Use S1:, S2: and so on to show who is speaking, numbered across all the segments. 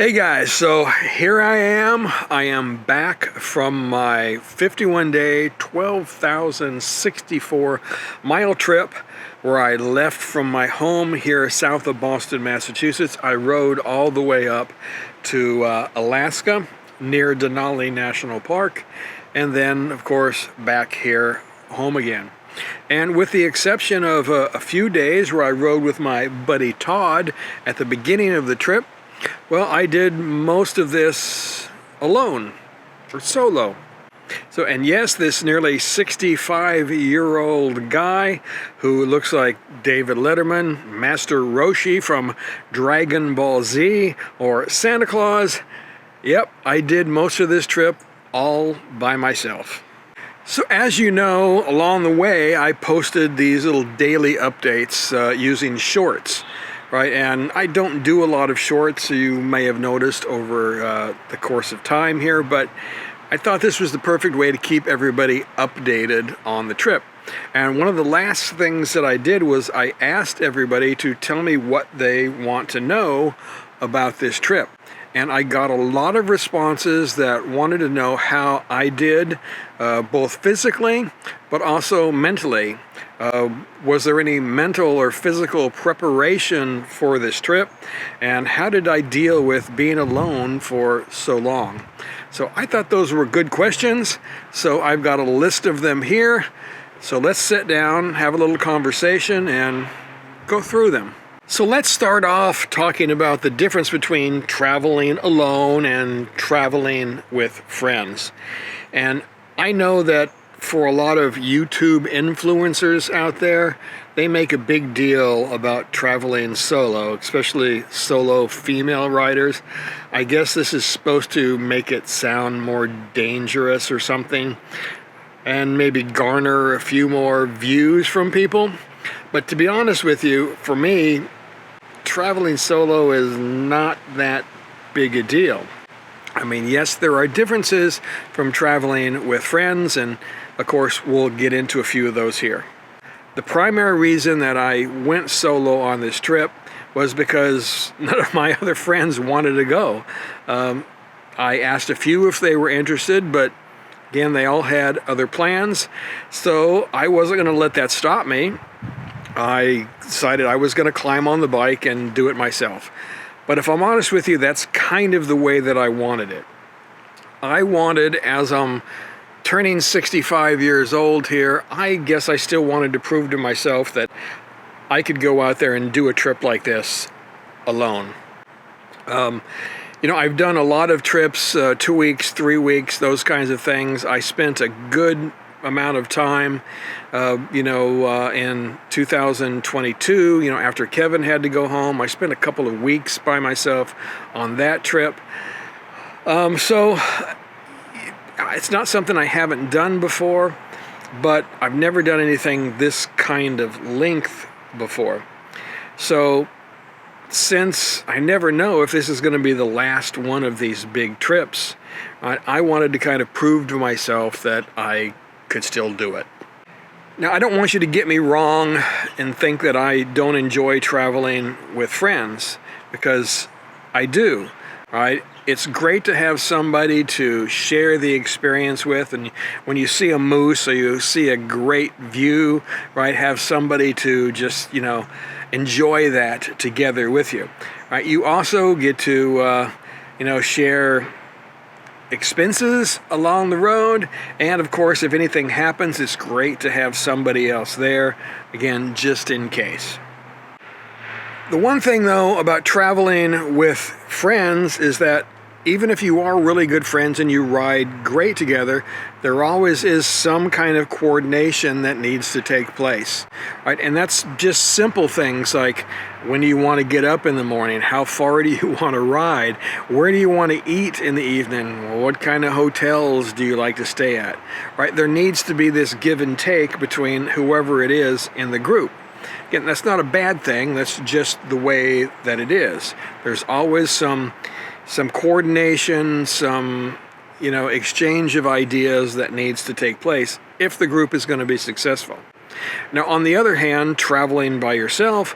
S1: Hey guys, so here I am. I am back from my 51-day, 12,064 mile trip where I left from my home here south of Boston, Massachusetts. I rode all the way up to Alaska near Denali National Park, and then of course back here home again. And with the exception of a few days where I rode with my buddy Todd at the beginning of the trip, well, I did most of this alone, or solo. So, and yes, this nearly 65-year-old guy who looks like David Letterman, Master Roshi from Dragon Ball Z, or Santa Claus, yep, I did most of this trip all by myself. So as you know, along the way, I posted these little daily updates using shorts. Right, and I don't do a lot of shorts, so you may have noticed over the course of time here, but I thought this was the perfect way to keep everybody updated on the trip. And one of the last things that I did was I asked everybody to tell me what they want to know about this trip. And I got a lot of responses that wanted to know how I did, both physically, but also mentally. Was there any mental or physical preparation for this trip? And how did I deal with being alone for so long? So I thought those were good questions. So I've got a list of them here. So let's sit down, have a little conversation, and go through them. So let's start off talking about the difference between traveling alone and traveling with friends. And I know that for a lot of YouTube influencers out there, they make a big deal about traveling solo, especially solo female riders. I guess this is supposed to make it sound more dangerous or something, and maybe garner a few more views from people. But to be honest with you, for me, traveling solo is not that big a deal. I mean, yes, there are differences from traveling with friends, and of course, we'll get into a few of those here. The primary reason that I went solo on this trip was because none of my other friends wanted to go. I asked a few if they were interested, but again, they all had other plans, so I wasn't going to let that stop me. I decided I was going to climb on the bike and do it myself. But if I'm honest with you, that's kind of the way that I wanted it. I wanted, as I'm turning 65 years old here, I guess I still wanted to prove to myself that I could go out there and do a trip like this alone. You know, I've done a lot of trips, 2 weeks, 3 weeks, those kinds of things. I spent a good amount of time, in 2022, after Kevin had to go home. I spent a couple of weeks by myself on that trip. So it's not something I haven't done before, but I've never done anything this kind of length before. So since I never know if this is going to be the last one of these big trips, I wanted to kind of prove to myself that I could still do it. Now, I don't want you to get me wrong and think that I don't enjoy traveling with friends, because I do, right? It's great to have somebody to share the experience with, and when you see a moose or you see a great view, right, have somebody to just, enjoy that together with you, right? You also get to, share expenses along the road, and of course, if anything happens, it's great to have somebody else there, again, just in case. The one thing, though, about traveling with friends is that even if you are really good friends and you ride great together, there always is some kind of coordination that needs to take place, right? And that's just simple things like, when do you want to get up in the morning? How far do you want to ride? Where do you want to eat in the evening? What kind of hotels do you like to stay at, right? There needs to be this give and take between whoever it is in the group. Again, that's not a bad thing. That's just the way that it is. There's always some coordination, some exchange of ideas that needs to take place if the group is going to be successful. Now, on the other hand, traveling by yourself,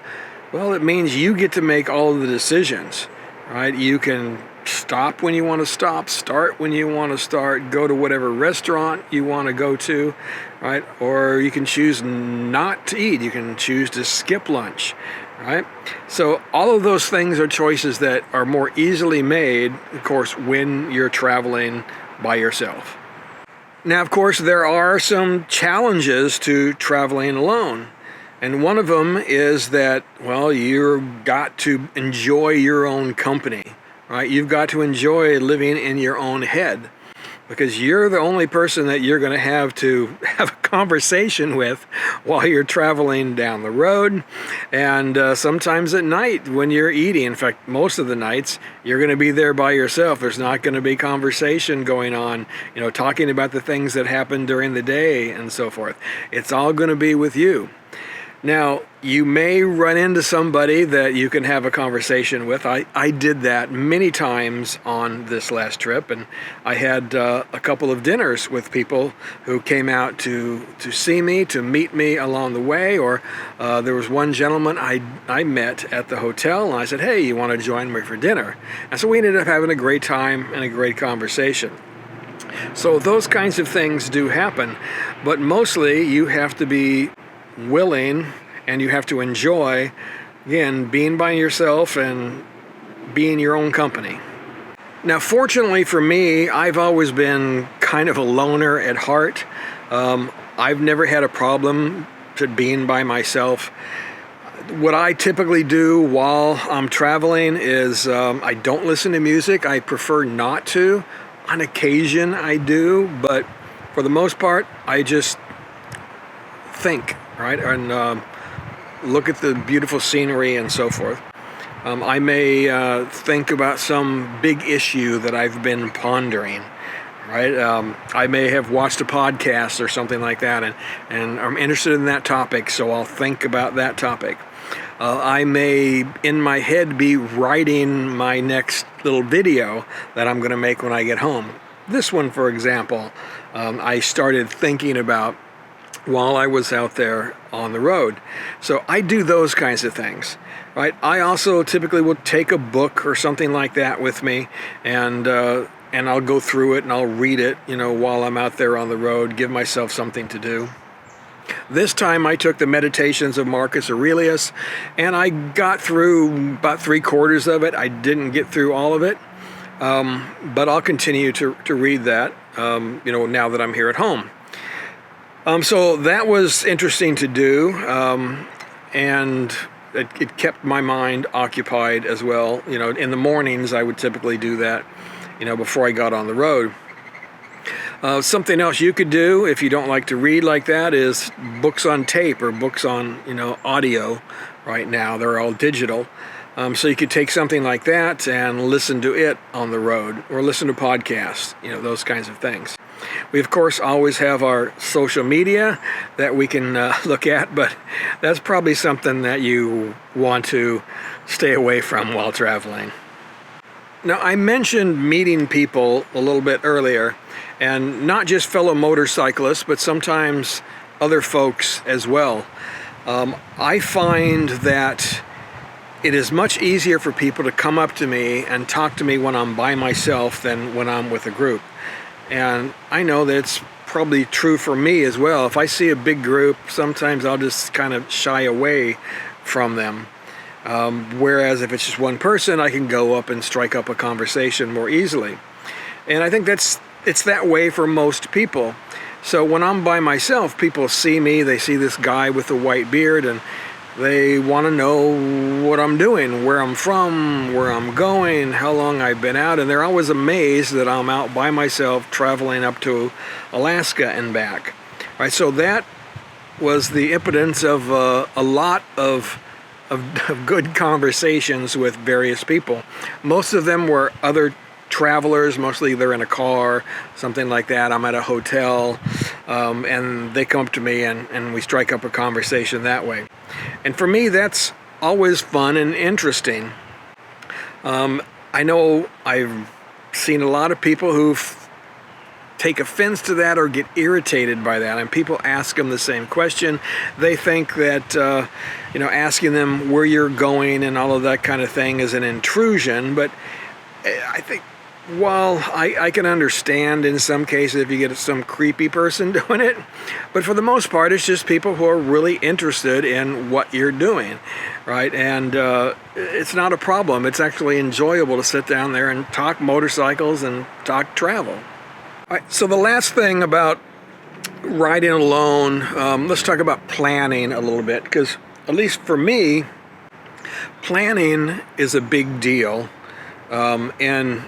S1: well, it means you get to make all of the decisions, right? You can stop when you want to stop, start when you want to start, go to whatever restaurant you want to go to, right? Or you can choose not to eat. You can choose to skip lunch, right? So all of those things are choices that are more easily made, of course, when you're traveling by yourself. Now, of course, there are some challenges to traveling alone. And one of them is that, well, you've got to enjoy your own company, right? You've got to enjoy living in your own head, because you're the only person that you're going to have a conversation with while you're traveling down the road. And sometimes at night when you're eating, in fact, most of the nights, you're going to be there by yourself. There's not going to be conversation going on, talking about the things that happened during the day and so forth. It's all going to be with you. Now, you may run into somebody that you can have a conversation with. I did that many times on this last trip, and I had a couple of dinners with people who came out to see me, to meet me along the way, or there was one gentleman I met at the hotel, and I said, hey, you want to join me for dinner? And so we ended up having a great time and a great conversation. So those kinds of things do happen, but mostly you have to be willing, and you have to enjoy, again, being by yourself and being your own company. Now, fortunately for me, I've always been kind of a loner at heart. I've never had a problem to being by myself. What I typically do while I'm traveling is I don't listen to music. I prefer not to. On occasion I do, but for the most part, I just think, right, and look at the beautiful scenery and so forth. I may think about some big issue that I've been pondering, right? I may have watched a podcast or something like that, and I'm interested in that topic, so I'll think about that topic. I may, in my head, be writing my next little video that I'm going to make when I get home. This one, for example, I started thinking about while I was out there on the road. So I do those kinds of things, right? I also typically will take a book or something like that with me, and I'll go through it and I'll read it, while I'm out there on the road, give myself something to do. This time I took the Meditations of Marcus Aurelius, and I got through about 3/4 of it. I didn't get through all of it, but I'll continue to read that, now that I'm here at home. So that was interesting to do, and it kept my mind occupied as well. In the mornings I would typically do that, before I got on the road. Something else you could do if you don't like to read like that is books on tape or books on, audio. Right now they're all digital. So you could take something like that and listen to it on the road, or listen to podcasts, those kinds of things. We, of course, always have our social media that we can look at, but that's probably something that you want to stay away from while traveling. Now, I mentioned meeting people a little bit earlier, and not just fellow motorcyclists, but sometimes other folks as well. I find that it is much easier for people to come up to me and talk to me when I'm by myself than when I'm with a group. And I know that it's probably true for me as well. If I see a big group, sometimes I'll just kind of shy away from them. Whereas if it's just one person, I can go up and strike up a conversation more easily. And I think it's that way for most people. So when I'm by myself, people see me, they see this guy with a white beard, and they want to know what I'm doing, where I'm from, where I'm going, how long I've been out, and they're always amazed that I'm out by myself traveling up to Alaska and back. Right, so that was the impotence of a lot of good conversations with various people. Most of them were other travelers, mostly they're in a car, something like that. I'm at a hotel, and they come up to me and we strike up a conversation that way. And for me, that's always fun and interesting. I know I've seen a lot of people who take offense to that or get irritated by that, and people ask them the same question. They think that asking them where you're going and all of that kind of thing is an intrusion, but I think, well, I can understand in some cases if you get some creepy person doing it, but for the most part, it's just people who are really interested in what you're doing, right? And it's not a problem. It's actually enjoyable to sit down there and talk motorcycles and talk travel. All right, so the last thing about riding alone, let's talk about planning a little bit, because at least for me, planning is a big deal, and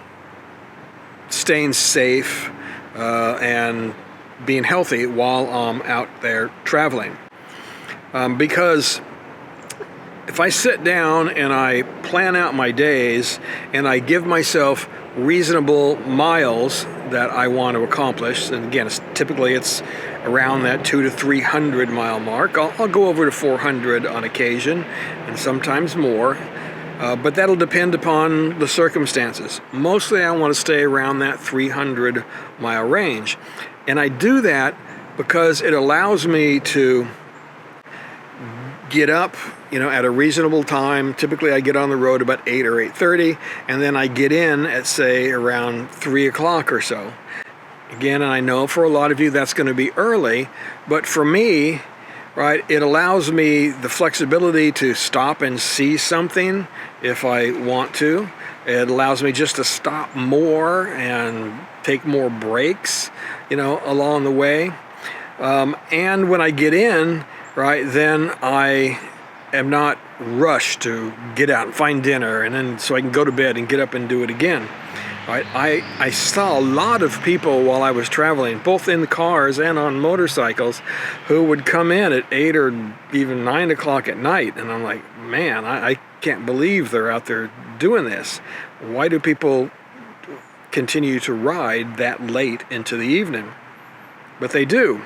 S1: staying safe and being healthy while I'm out there traveling. Because if I sit down and I plan out my days and I give myself reasonable miles that I want to accomplish, and again, typically it's around that 200 to 300 mile mark. I'll go over to 400 on occasion and sometimes more. But that'll depend upon the circumstances. Mostly I want to stay around that 300 mile range. And I do that because it allows me to get up, at a reasonable time. Typically I get on the road about 8 or 8:30, and then I get in at, say, around 3 o'clock or so. Again, and I know for a lot of you that's going to be early, but for me, right, it allows me the flexibility to stop and see something if I want to. It allows me just to stop more and take more breaks, along the way. And when I get in, right, then I am not rushed to get out and find dinner, and then so I can go to bed and get up and do it again. Right? I saw a lot of people while I was traveling, both in cars and on motorcycles, who would come in at 8 or even 9 o'clock at night, and I'm like, man, I can't believe they're out there doing this. Why do people continue to ride that late into the evening? But they do.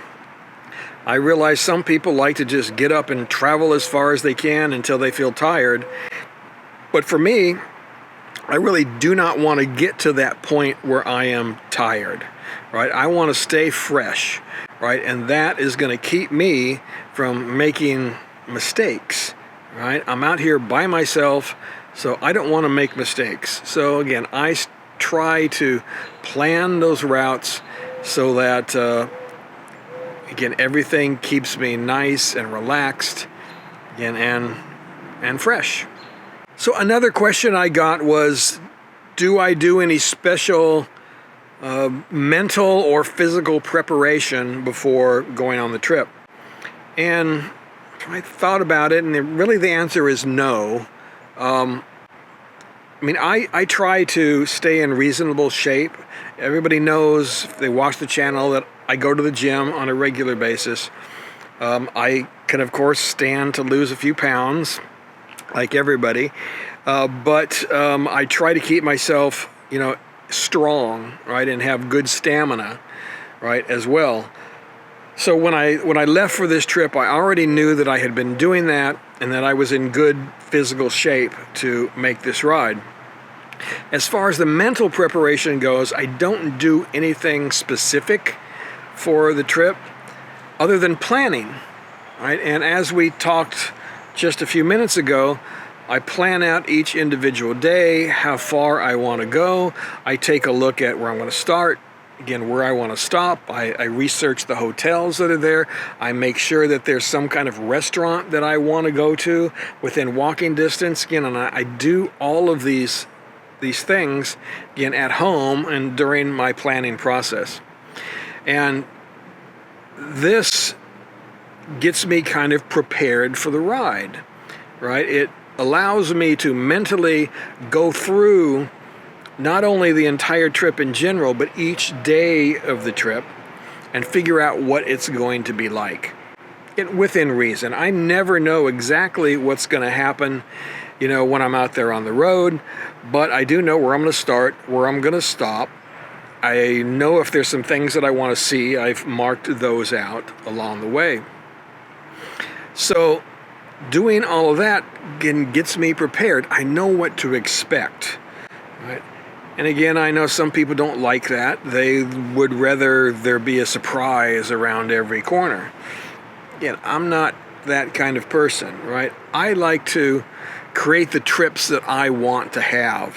S1: I realize some people like to just get up and travel as far as they can until they feel tired. But for me, I really do not want to get to that point where I am tired, right? I want to stay fresh, right? And that is going to keep me from making mistakes, right? I'm out here by myself, so I don't want to make mistakes. So again, I try to plan those routes so that, again, everything keeps me nice and relaxed, again, and fresh. So another question I got was, do I do any special mental or physical preparation before going on the trip? And I thought about it, and really the answer is no. I try to stay in reasonable shape. Everybody knows, if they watch the channel, that I go to the gym on a regular basis. I can, of course, stand to lose a few pounds, like everybody, but I try to keep myself, strong, right, and have good stamina, right, as well. So when I left for this trip, I already knew that I had been doing that and that I was in good physical shape to make this ride. As far as the mental preparation goes, I don't do anything specific for the trip other than planning, right? And as we talked just a few minutes ago, I plan out each individual day, how far I want to go. I take a look at where I'm going to start, again, where I want to stop. I research the hotels that are there. I make sure that there's some kind of restaurant that I want to go to within walking distance. Again, and I do all of these things, again, at home and during my planning process. And this gets me kind of prepared for the ride, right? It allows me to mentally go through not only the entire trip in general, but each day of the trip and figure out what it's going to be like. Within reason. I never know exactly what's going to happen, when I'm out there on the road, but I do know where I'm going to start, where I'm going to stop. I know if there's some things that I want to see, I've marked those out along the way. So doing all of that, again, gets me prepared. I know what to expect, right? And again, I know some people don't like that. They would rather there be a surprise around every corner. Again, I'm not that kind of person, right? I like to create the trips that I want to have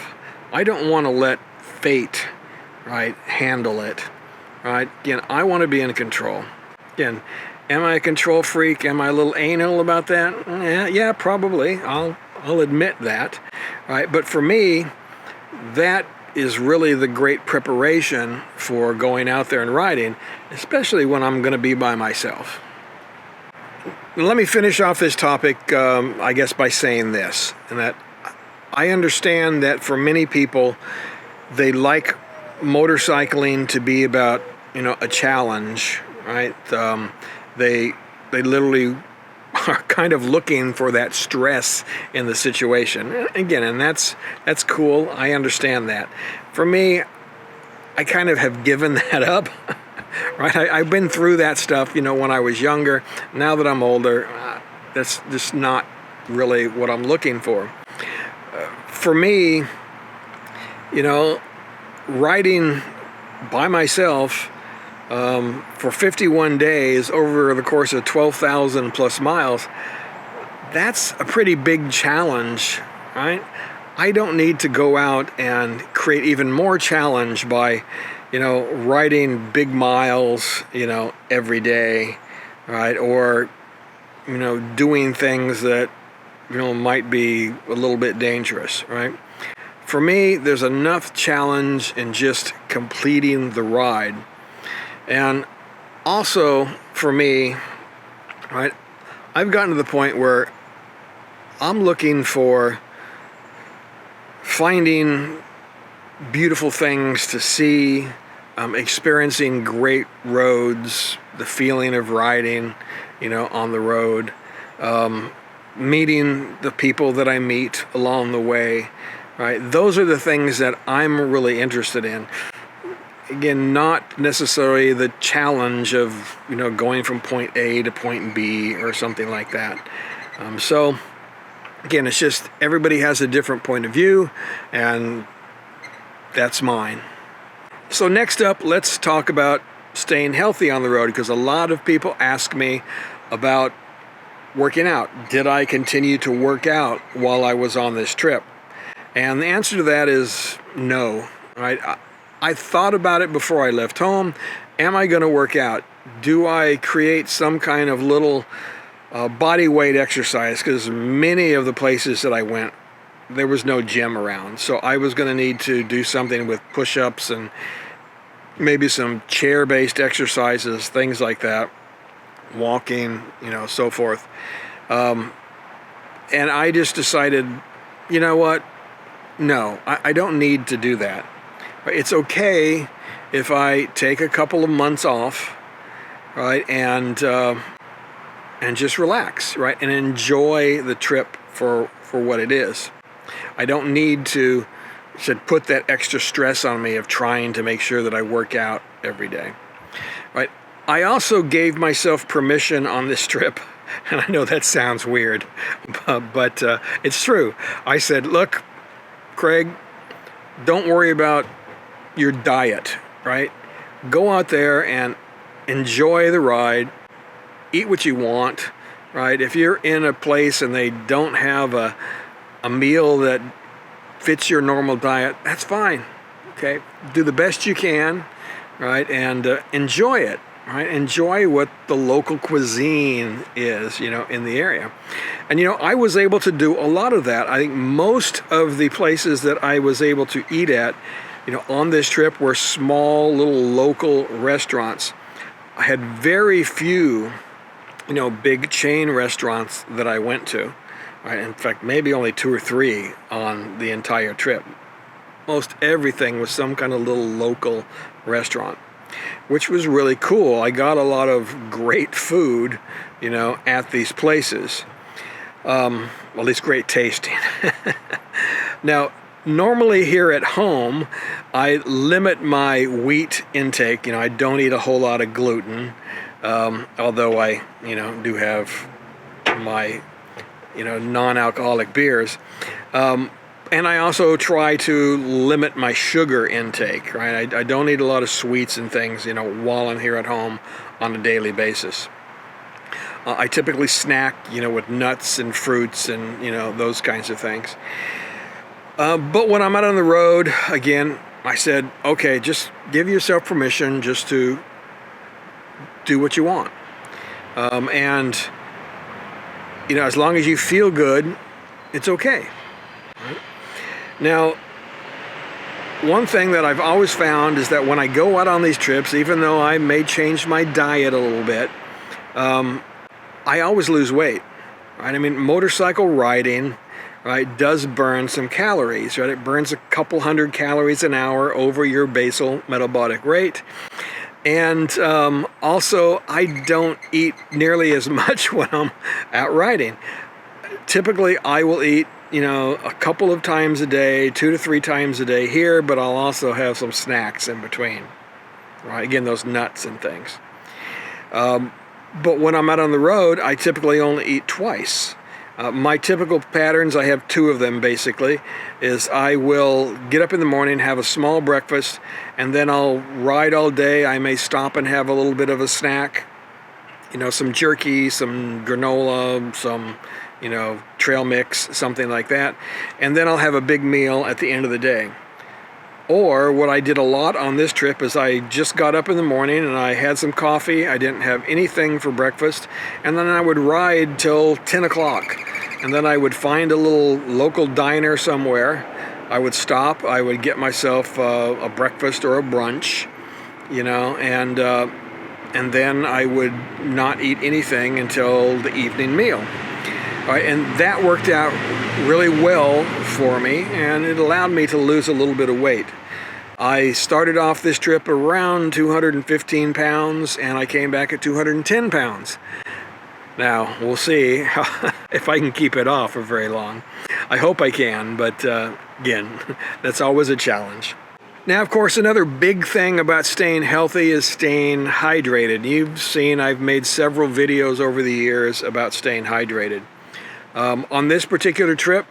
S1: I don't want to let fate, right, handle it, right? Again, I want to be in control. Again, am I a control freak? Am I a little anal about that? Yeah, probably. I'll admit that, right? But for me, that is really the great preparation for going out there and riding, especially when I'm going to be by myself. Let me finish off this topic, I guess, by saying this, and that I understand that for many people, they like motorcycling to be about, a challenge, right? They literally are kind of looking for that stress in the situation. Again, and that's cool. I understand that. For me, I kind of have given that up. Right? I've been through that stuff, when I was younger. Now that I'm older, that's just not really what I'm looking for. For me, riding by myself for 51 days over the course of 12,000 plus miles, that's a pretty big challenge, right? I don't need to go out and create even more challenge by, riding big miles, every day, right? Or, doing things that, might be a little bit dangerous, right? For me, there's enough challenge in just completing the ride. And also, for me, right, I've gotten to the point where I'm looking for finding beautiful things to see, experiencing great roads, the feeling of riding, on the road, meeting the people that I meet along the way, right? Those are the things that I'm really interested in. Again, not necessarily the challenge of, going from point A to point B or something like that. So, again, it's just everybody has a different point of view, and that's mine. So next up, let's talk about staying healthy on the road, because a lot of people ask me about working out. Did I continue to work out while I was on this trip? And the answer to that is no, right? I thought about it before I left home. Am I going to work out? Do I create some kind of little body weight exercise? Because many of the places that I went, there was no gym around. So I was going to need to do something with push-ups and maybe some chair-based exercises, things like that, walking, so forth. And I just decided, you know what? No, I don't need to do that. It's okay if I take a couple of months off, right, and just relax, right, and enjoy the trip for what it is. I don't need to put that extra stress on me of trying to make sure that I work out every day, right? I also gave myself permission on this trip, and I know that sounds weird, but it's true. I said, look, Craig, don't worry about your diet, right? Go out there and enjoy the ride, eat what you want, right? If you're in a place and they don't have a meal that fits your normal diet, that's fine, okay? Do the best you can, right? And enjoy it, right? Enjoy what the local cuisine is, in the area. And, I was able to do a lot of that. I think most of the places that I was able to eat at, on this trip were small little local restaurants. I had very few, big chain restaurants that I went to. Right? In fact, maybe only 2 or 3 on the entire trip. Most everything was some kind of little local restaurant, which was really cool. I got a lot of great food, at these places. At least great tasting. Now, normally here at home, I limit my wheat intake. I don't eat a whole lot of gluten, although I, do have my, non-alcoholic beers. And I also try to limit my sugar intake, right? I don't eat a lot of sweets and things, while I'm here at home on a daily basis. I typically snack, with nuts and fruits and, those kinds of things. But when I'm out on the road, again, I said, okay, just give yourself permission just to do what you want. And, you know, as long as you feel good, it's okay. Right? Now, one thing that I've always found is that when I go out on these trips, even though I may change my diet a little bit, I always lose weight. Right? I mean, motorcycle riding, right, does burn some calories, right? It burns a couple hundred calories an hour over your basal metabolic rate. And also, I don't eat nearly as much when I'm out riding. Typically, I will eat, you know, a couple of times a day, 2 to 3 times a day here, but I'll also have some snacks in between, right? Again, those nuts and things. But when I'm out on the road, I typically only eat twice. My typical patterns, I have 2 of them basically, is I will get up in the morning, have a small breakfast, and then I'll ride all day. I may stop and have a little bit of a snack, you know, some jerky, some granola, some, you know, trail mix, something like that. And then I'll have a big meal at the end of the day. Or what I did a lot on this trip is I just got up in the morning and I had some coffee. I didn't have anything for breakfast. And then I would ride till 10 o'clock. And then I would find a little local diner somewhere. I would stop. I would get myself a breakfast or a brunch, you know, and then I would not eat anything until the evening meal. All right, and that worked out really well for me, and it allowed me to lose a little bit of weight. I started off this trip around 215 pounds, and I came back at 210 pounds. Now, we'll see if I can keep it off for very long. I hope I can, but again, that's always a challenge. Now, of course, another big thing about staying healthy is staying hydrated. You've seen I've made several videos over the years about staying hydrated. On this particular trip,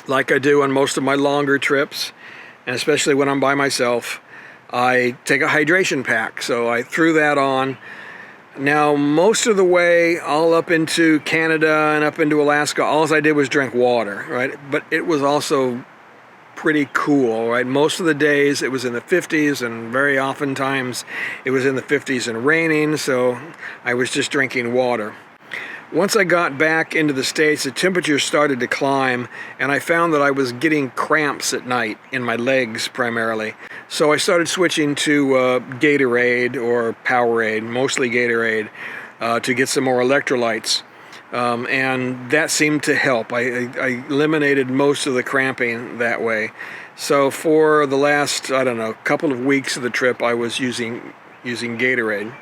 S1: like I do on most of my longer trips, and especially when I'm by myself, I take a hydration pack. So I threw that on. Now, most of the way all up into Canada and up into Alaska, all I did was drink water, right? But it was also pretty cool, right? Most of the days it was in the 50s, and very oftentimes it was in the 50s and raining, so I was just drinking water. Once I got back into the States, the temperature started to climb, and I found that I was getting cramps at night in my legs primarily. So I started switching to Gatorade or Powerade, mostly Gatorade, to get some more electrolytes. And that seemed to help. I eliminated most of the cramping that way. So for the last, I don't know, couple of weeks of the trip, I was using Gatorade.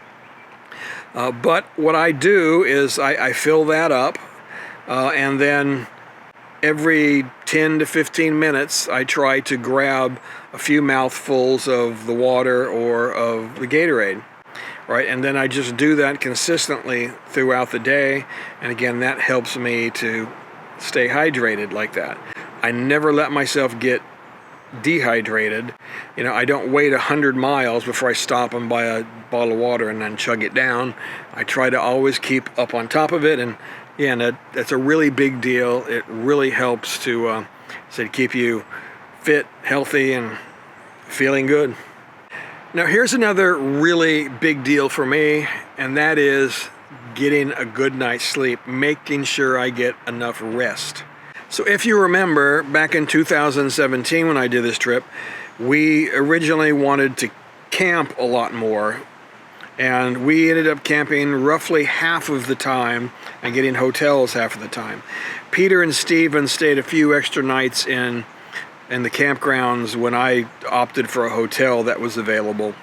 S1: But what I do is I fill that up, and then every 10 to 15 minutes I try to grab a few mouthfuls of the water or of the Gatorade, right? And then I just do that consistently throughout the day, and again, that helps me to stay hydrated like that. I never let myself get dehydrated. You know, I don't wait 100 miles before I stop and buy a bottle of water and then chug it down. I try to always keep up on top of it, and yeah, that's a really big deal. It really helps to keep you fit, healthy, and feeling good. Now, here's another really big deal for me, and that is getting a good night's sleep, making sure I get enough rest. So if you remember, back in 2017 when I did this trip, we originally wanted to camp a lot more, and we ended up camping roughly half of the time and getting hotels half of the time. Peter and Steven stayed a few extra nights in the campgrounds when I opted for a hotel that was available,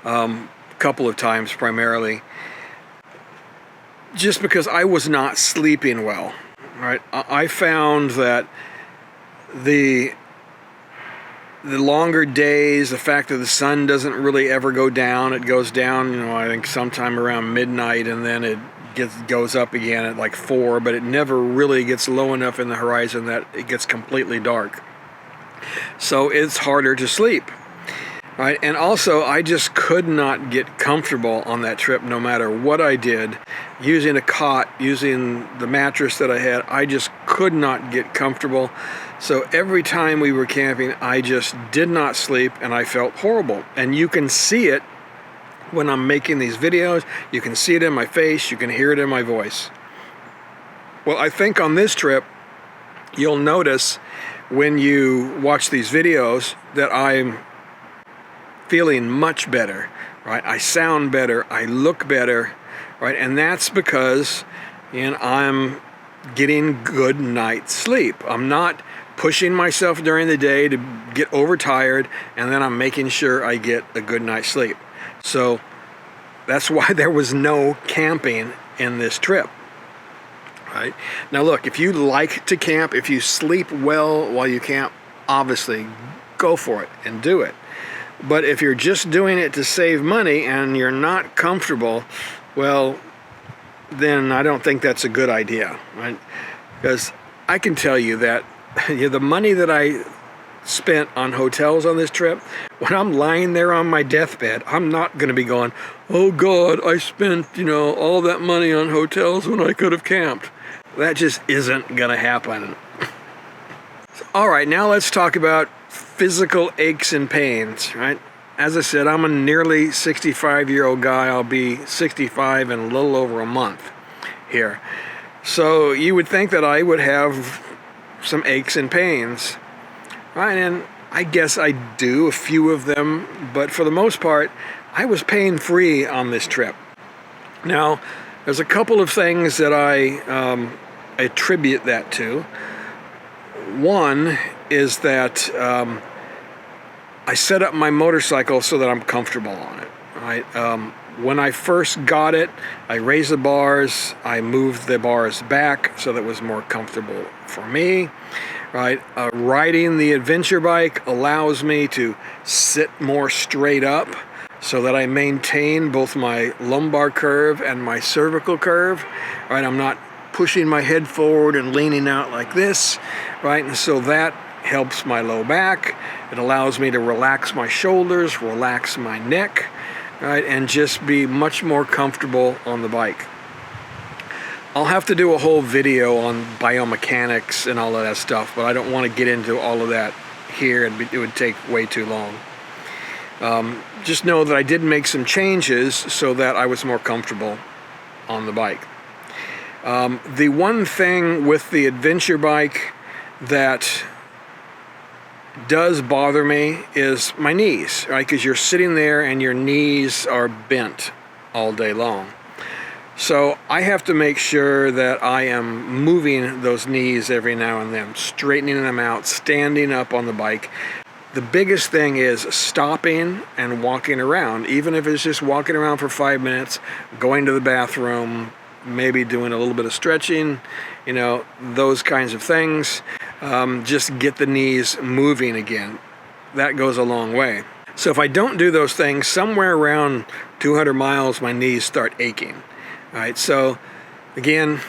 S1: a couple of times primarily, just because I was not sleeping well. Right, I found that the longer days, the fact that the sun doesn't really ever go down, it goes down, you know, I think sometime around midnight, and then it goes up again at like 4, but it never really gets low enough in the horizon that it gets completely dark. So it's harder to sleep. Right, and also I just could not get comfortable on that trip no matter what I did. Using a cot, using the mattress that I had, I just could not get comfortable. So every time we were camping, I just did not sleep, and I felt horrible. And you can see it when I'm making these videos. You can see it in my face, you can hear it in my voice. Well, I think on this trip, you'll notice when you watch these videos that I'm feeling much better, right? I sound better, I look better, right? And that's because, I'm getting good night's sleep. I'm not pushing myself during the day to get overtired, and then I'm making sure I get a good night's sleep. So that's why there was no camping in this trip. Right? Now look, if you like to camp, if you sleep well while you camp, obviously go for it and do it. But if you're just doing it to save money and you're not comfortable, well, then I don't think that's a good idea, right? Because I can tell you that the money that I spent on hotels on this trip, when I'm lying there on my deathbed, I'm not going to be going, oh God, I spent, all that money on hotels when I could have camped. That just isn't going to happen. All right, now let's talk about physical aches and pains, right? As I said, I'm a nearly 65-year-old guy. I'll be 65 in a little over a month here. So you would think that I would have some aches and pains, right? And I guess I do, a few of them, but for the most part, I was pain-free on this trip. Now, there's a couple of things that I attribute that to. One is that I set up my motorcycle so that I'm comfortable on it, right? When I first got it, I raised the bars, I moved the bars back so that it was more comfortable for me, right? Riding the adventure bike allows me to sit more straight up so that I maintain both my lumbar curve and my cervical curve, right? I'm not pushing my head forward and leaning out like this, right? And so that helps my low back. It allows me to relax my shoulders, relax my neck, right? And just be much more comfortable on the bike. I'll have to do a whole video on biomechanics and all of that stuff, but I don't want to get into all of that here, and it would take way too long. Just know that I did make some changes so that I was more comfortable on the bike. The one thing with the adventure bike that does bother me is my knees, right? Because you're sitting there and your knees are bent all day long. So I have to make sure that I am moving those knees every now and then, straightening them out, standing up on the bike. The biggest thing is stopping and walking around, even if it's just walking around for 5 minutes, going to the bathroom, maybe doing a little bit of stretching, those kinds of things. Just get the knees moving again. That goes a long way. So if I don't do those things, somewhere around 200 miles, my knees start aching. All right, so again,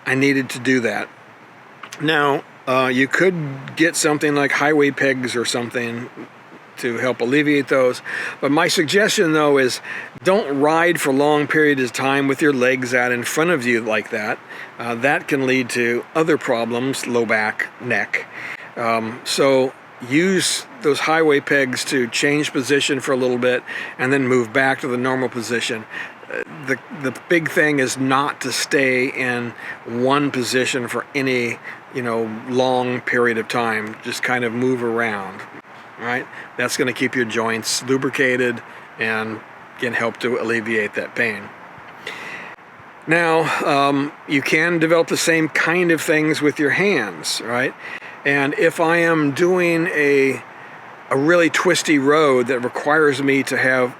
S1: I needed to do that. Now, you could get something like highway pegs or something to help alleviate those. But my suggestion, though, is don't ride for long periods of time with your legs out in front of you like that. That can lead to other problems, low back, neck. So use those highway pegs to change position for a little bit and then move back to the normal position. The big thing is not to stay in one position for any long period of time. Just kind of move around, right? That's going to keep your joints lubricated and can help to alleviate that pain. Now, you can develop the same kind of things with your hands, right? And if I am doing a really twisty road that requires me to have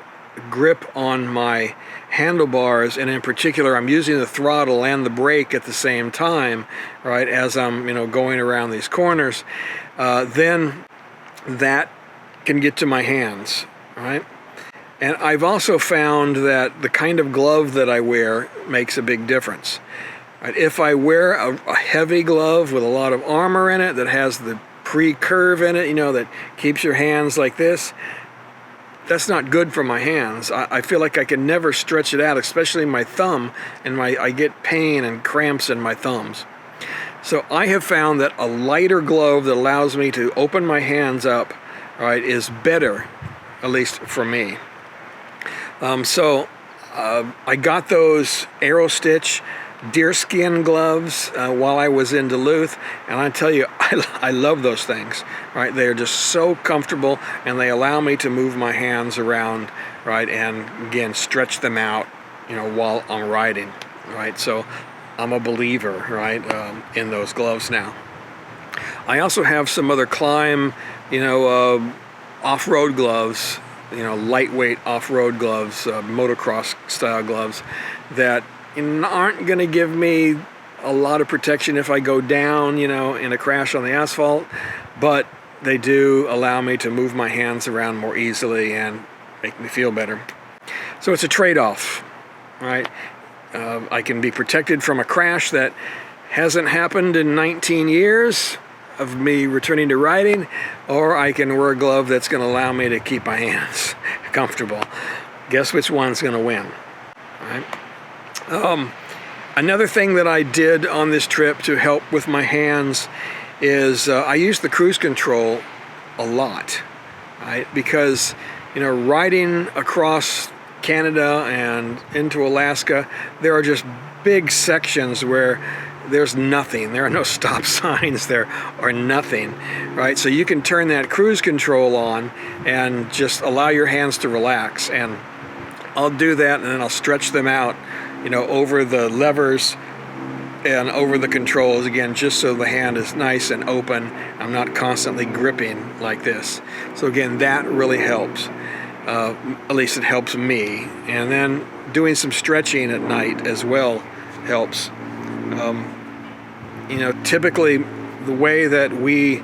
S1: grip on my handlebars, and in particular I'm using the throttle and the brake at the same time, right, as I'm going around these corners, then that can get to my hands, right? And I've also found that the kind of glove that I wear makes a big difference. Right? If I wear a heavy glove with a lot of armor in it that has the pre-curve in it, that keeps your hands like this, that's not good for my hands. I feel like I can never stretch it out, especially my thumb, and I get pain and cramps in my thumbs. So I have found that a lighter glove that allows me to open my hands up, right, is better, at least for me. I got those AEROSTICH deerskin gloves while I was in Duluth, and I tell you, I love those things. Right, they are just so comfortable, and they allow me to move my hands around, right, and again stretch them out, while I'm riding. Right, so I'm a believer, right, in those gloves now. I also have some other climb, off-road gloves, lightweight off-road gloves, motocross style gloves that aren't going to give me a lot of protection if I go down, in a crash on the asphalt, but they do allow me to move my hands around more easily and make me feel better. So it's a trade-off, right? I can be protected from a crash that hasn't happened in 19 years of me returning to riding, or I can wear a glove that's going to allow me to keep my hands comfortable. Guess which one's going to win, right? Another thing that I did on this trip to help with my hands is I used the cruise control a lot, right? Because, riding across Canada and into Alaska, there are just big sections where there's nothing. There are no stop signs. There are nothing, right? So you can turn that cruise control on and just allow your hands to relax. And I'll do that, and then I'll stretch them out, over the levers and over the controls, again, just so the hand is nice and open. I'm not constantly gripping like this. So again, that really helps. At least it helps me. And then doing some stretching at night as well helps. Typically the way that we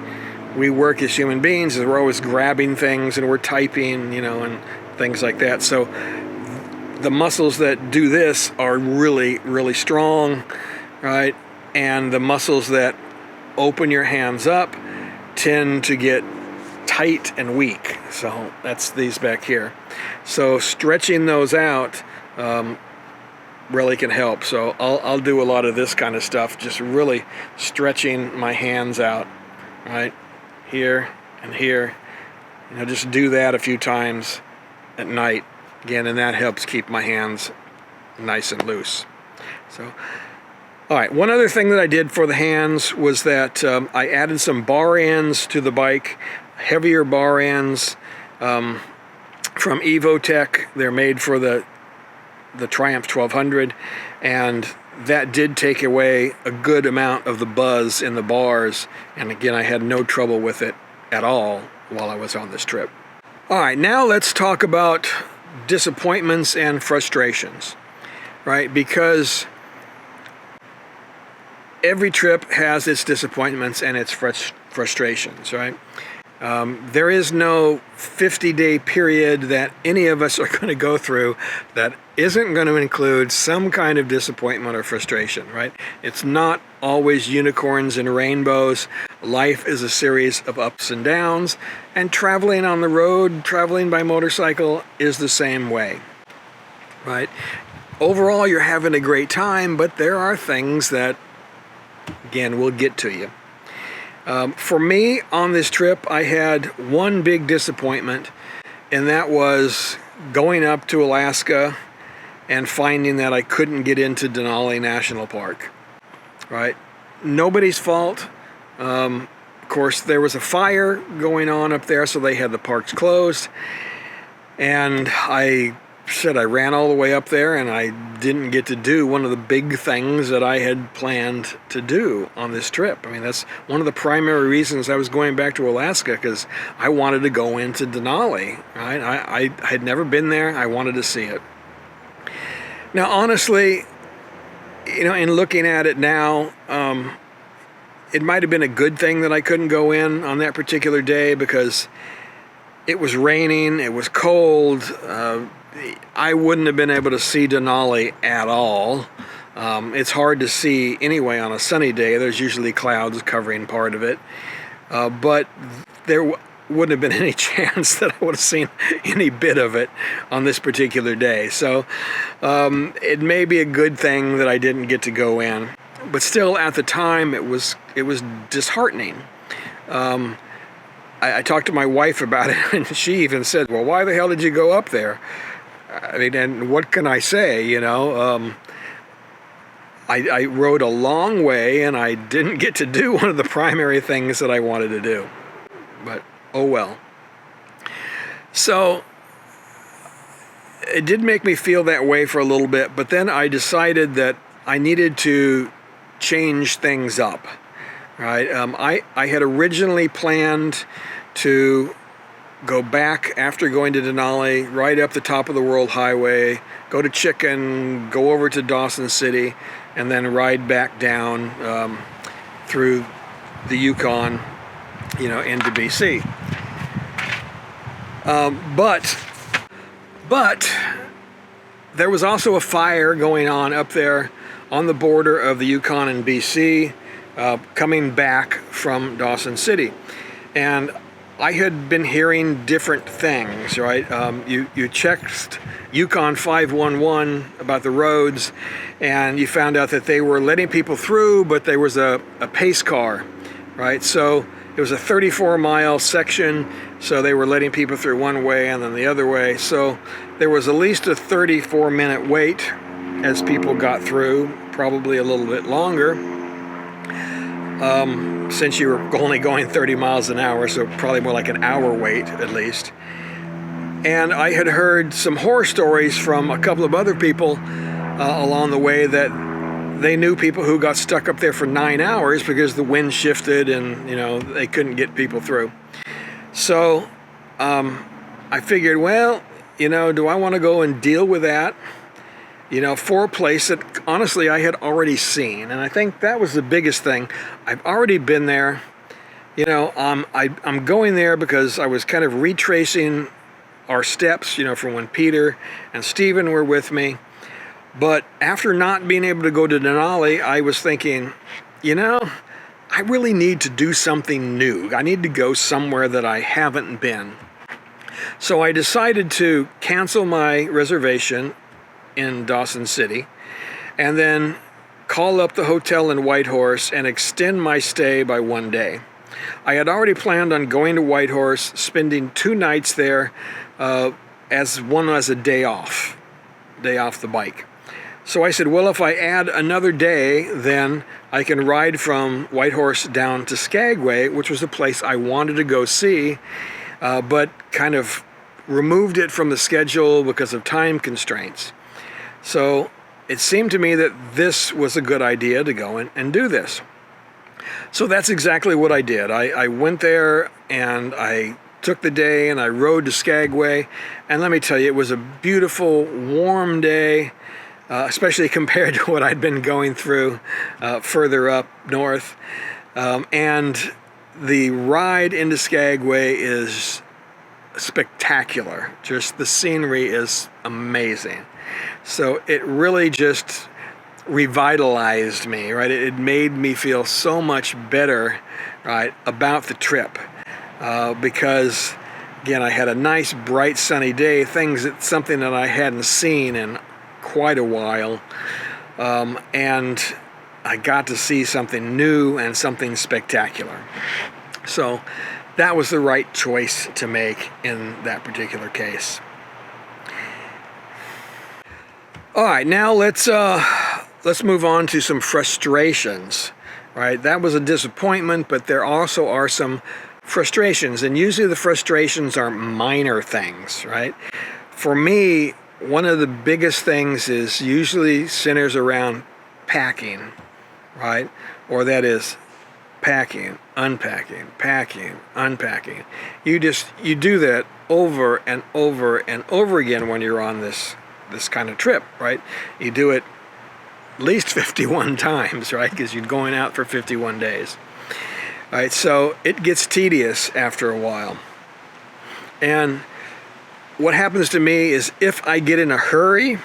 S1: work as human beings is we're always grabbing things and we're typing, and things like that. So the muscles that do this are really, really strong, right? And the muscles that open your hands up tend to get tight and weak. So that's these back here. So stretching those out really can help. So I'll do a lot of this kind of stuff, just really stretching my hands out, right? Here and here. Just do that a few times at night. Again, and that helps keep my hands nice and loose. So, all right, one other thing that I did for the hands was that I added some bar ends to the bike, heavier bar ends from Evotech. They're made for the Triumph 1200, and that did take away a good amount of the buzz in the bars. And again, I had no trouble with it at all while I was on this trip. All right, now let's talk about disappointments and frustrations, right? Because every trip has its disappointments and its frustrations, right? There is no 50-day period that any of us are going to go through that isn't going to include some kind of disappointment or frustration, right? It's not always unicorns and rainbows. Life is a series of ups and downs, and traveling on the road, traveling by motorcycle is the same way, right? Overall, you're having a great time, but there are things that, again, will get to you. For me, on this trip, I had one big disappointment, and that was going up to Alaska and finding that I couldn't get into Denali National Park, right? Nobody's fault. Of course, there was a fire going on up there, so they had the parks closed. And I ran all the way up there, and I didn't get to do one of the big things that I had planned to do on this trip. I mean, that's one of the primary reasons I was going back to Alaska, because I wanted to go into Denali, right? I had never been there. I wanted to see it. Now, honestly, in looking at it now, it might have been a good thing that I couldn't go in on that particular day, because it was raining, it was cold. I wouldn't have been able to see Denali at all. It's hard to see anyway on a sunny day. There's usually clouds covering part of it. But there wouldn't have been any chance that I would have seen any bit of it on this particular day. So it may be a good thing that I didn't get to go in. but still at the time it was disheartening. I talked to my wife about it, and she even said, well, why the hell did you go up there? I mean, and what can I say, you know? I rode a long way, and I didn't get to do one of the primary things that I wanted to do. But, oh well. So, it did make me feel that way for a little bit, but then I decided that I needed to change things up. Right? I had originally planned to go back after going to Denali, right up the top of the World Highway, go to Chicken, go over to Dawson City, and then ride back down through the Yukon, you know, into BC. But there was also a fire going on up there on the border of the Yukon and BC, coming back from Dawson City. And I had been hearing different things, right? You checked Yukon 511 about the roads, and you found out that they were letting people through, but there was a pace car, right? So it was a 34-mile section, so they were letting people through one way and then the other way. So there was at least a 34-minute wait as people got through, probably a little bit longer. Since you were only going 30 miles an hour, so probably more like an hour wait at least. And I had heard some horror stories from a couple of other people along the way that they knew people who got stuck up there for 9 hours because the wind shifted and, you know, they couldn't get people through. So I figured, well, you know, do I want to go and deal with that? You know, for a place that honestly I had already seen. And I think that was the biggest thing. I've already been there. You know, I'm going there because I was kind of retracing our steps, you know, from when Peter and Stephen were with me. But after not being able to go to Denali, I was thinking, you know, I really need to do something new. I need to go somewhere that I haven't been. So I decided to cancel my reservation in Dawson City, and then call up the hotel in Whitehorse and extend my stay by 1 day. I had already planned on going to Whitehorse, spending 2 nights there as a day off the bike. So I said, well, if I add another day, then I can ride from Whitehorse down to Skagway, which was a place I wanted to go see, but kind of removed it from the schedule because of time constraints. So it seemed to me that this was a good idea to go and do this. So that's exactly what I did. I went there and I took the day and I rode to Skagway. And let me tell you, it was a beautiful, warm day, especially compared to what I'd been going through further up north. And the ride into Skagway is spectacular. Just the scenery is amazing. So it really just revitalized me, right? It made me feel so much better, right, about the trip. Because, again, I had a nice, bright, sunny day, something that I hadn't seen in quite a while. And I got to see something new and something spectacular. So that was the right choice to make in that particular case. All right, now let's move on to some frustrations, right? That was a disappointment, but there also are some frustrations, and usually the frustrations are minor things, right? For me, one of the biggest things is usually centers around packing, right? Or that is packing, unpacking, packing, unpacking. You do that over and over and over again when you're on this kind of trip, right? You do it at least 51 times, right? Because you're going out for 51 days. All right, so it gets tedious after a while. And what happens to me is if I get in a hurry,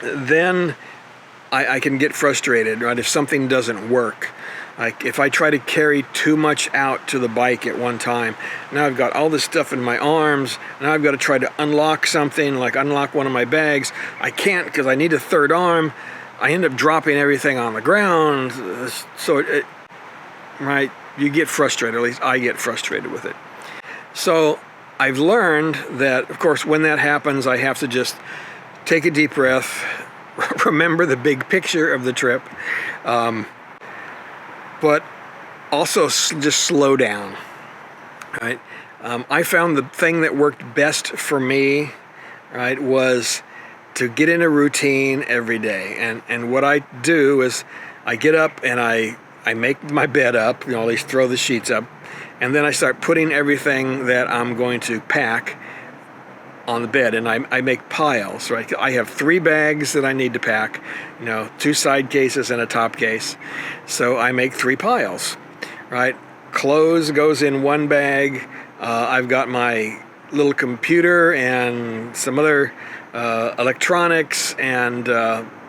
S1: then I can get frustrated, right? If something doesn't work. Like if I try to carry too much out to the bike at one time, now I've got all this stuff in my arms, now I've got to try to unlock something, like unlock one of my bags. I can't because I need a third arm. I end up dropping everything on the ground. So right, you get frustrated, at least I get frustrated with it. So I've learned that, of course, when that happens, I have to just take a deep breath, remember the big picture of the trip, but also just slow down, right? I found the thing that worked best for me, right, was to get in a routine every day. And what I do is I get up and I make my bed up, at least throw the sheets up, and then I start putting everything that I'm going to pack on the bed, and I make piles, right? I have 3 bags that I need to pack, 2 side cases and a top case. So I make 3 piles, right? Clothes goes in 1 bag. I've got my little computer and some other electronics and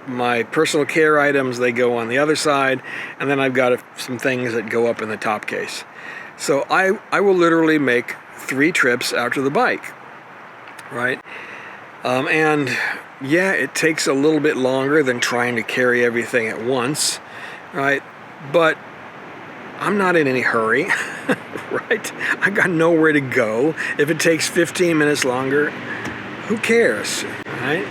S1: my personal care items, they go on the other side, and then I've got some things that go up in the top case. So I will literally make 3 trips out to the bike, right? And yeah, it takes a little bit longer than trying to carry everything at once, right? But I'm not in any hurry, right? I got nowhere to go. If it takes 15 minutes longer, who cares, right?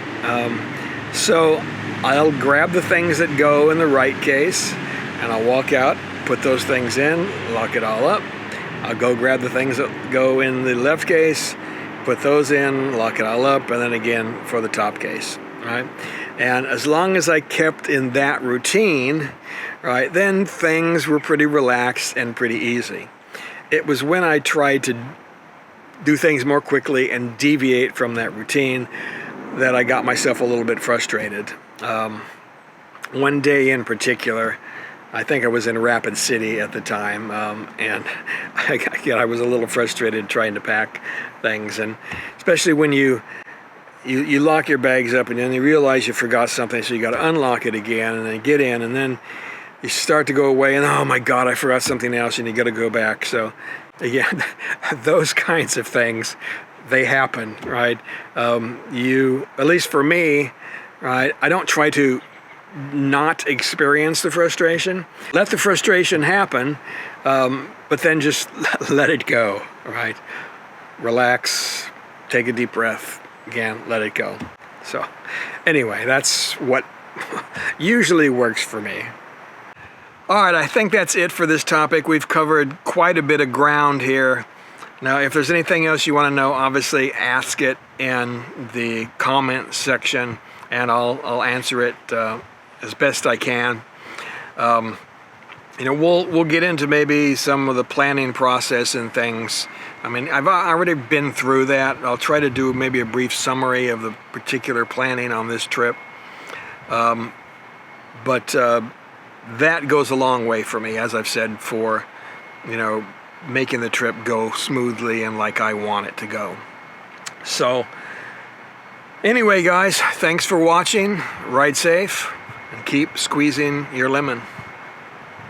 S1: So I'll grab the things that go in the right case, and I'll walk out, put those things in, lock it all up. I'll go grab the things that go in the left case, put those in, lock it all up, and then again for the top case, right? And as long as I kept in that routine, right, then things were pretty relaxed and pretty easy. It was when I tried to do things more quickly and deviate from that routine that I got myself a little bit frustrated. One day in particular, I think I was in Rapid City at the time, and I was a little frustrated trying to pack things, and especially when you lock your bags up and then you realize you forgot something, so you got to unlock it again and then get in, and then you start to go away and oh my God, I forgot something else, and you got to go back. So again, those kinds of things, they happen, right? At least for me, right, I don't try to not experience the frustration. Let the frustration happen, but then just let it go, right? Relax, take a deep breath, again, let it go. So anyway, that's what usually works for me. All right, I think that's it for this topic. We've covered quite a bit of ground here. Now, if there's anything else you want to know, obviously ask it in the comment section, and I'll answer it as best I can. We'll get into maybe some of the planning process and things. I mean, I've already been through that. I'll try to do maybe a brief summary of the particular planning on this trip. But that goes a long way for me, as I've said, for, making the trip go smoothly and like I want it to go. So anyway, guys, thanks for watching. Ride safe and keep squeezing your lemon.